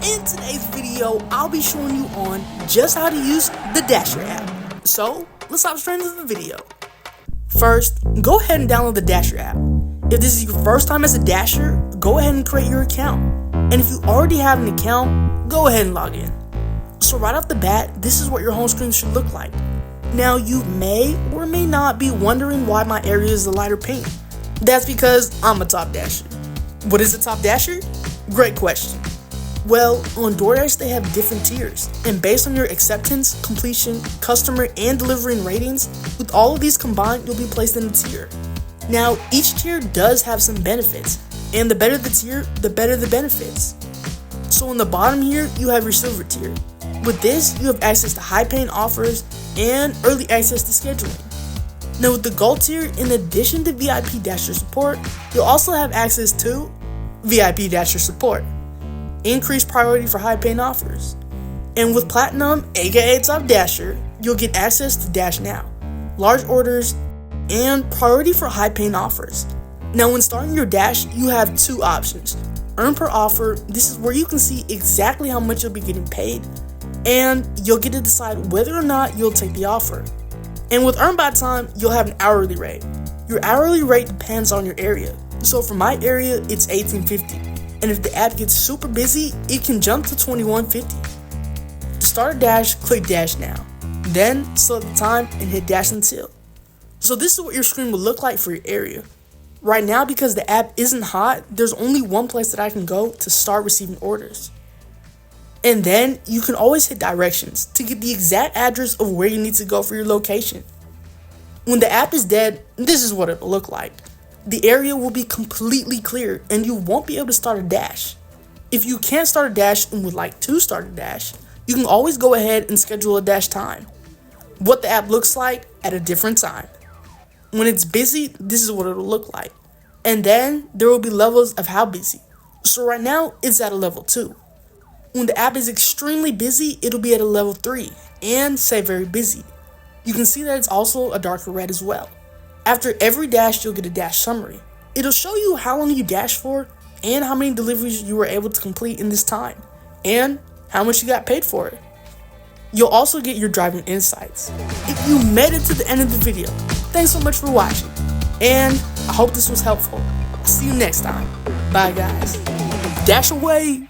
In today's video, I'll be showing you on just how to use the Dasher app. So, let's hop straight into the video. First, go ahead and download the Dasher app. If this is your first time as a Dasher, go ahead and create your account. And if you already have an account, go ahead and log in. So right off the bat, this is what your home screen should look like. Now, you may or may not be wondering why my area is a lighter pink. That's because I'm a top Dasher. What is a top Dasher? Great question. Well, on Doordash they have different tiers, and based on your acceptance, completion, customer, and delivering ratings, with all of these combined, you'll be placed in a tier. Now, each tier does have some benefits, and the better the tier, the better the benefits. So on the bottom here, you have your silver tier. With this, you have access to high-paying offers and early access to scheduling. Now with the gold tier, in addition to VIP Dasher support, you'll also have access to VIP Dasher support, increased priority for high-paying offers. And with Platinum, aka Top Dasher, you'll get access to Dash Now, large orders, and priority for high-paying offers. Now when starting your Dash, you have two options. Earn per offer, this is where you can see exactly how much you'll be getting paid, and you'll get to decide whether or not you'll take the offer. And with Earn by Time, you'll have an hourly rate. Your hourly rate depends on your area. So for my area, it's $18.50. And if the app gets super busy, it can jump to $21.50. To start a Dash, click Dash Now. Then select the time and hit Dash Until. So this is what your screen will look like for your area. Right now, because the app isn't hot, there's only one place that I can go to start receiving orders. And then you can always hit directions to get the exact address of where you need to go for your location. When the app is dead, this is what it'll look like. The area will be completely clear and you won't be able to start a Dash. If you can't start a Dash and would like to start a Dash, you can always go ahead and schedule a Dash time. What the app looks like at a different time. When it's busy, this is what it'll look like. And then there will be levels of how busy. So right now, it's at a level 2. When the app is extremely busy, it'll be at a level 3 and say very busy. You can see that it's also a darker red as well. After every Dash, you'll get a Dash summary. It'll show you how long you dashed for and how many deliveries you were able to complete in this time and how much you got paid for it. You'll also get your driving insights. If you made it to the end of the video, thanks so much for watching, and I hope this was helpful. I'll see you next time. Bye guys. Dash away!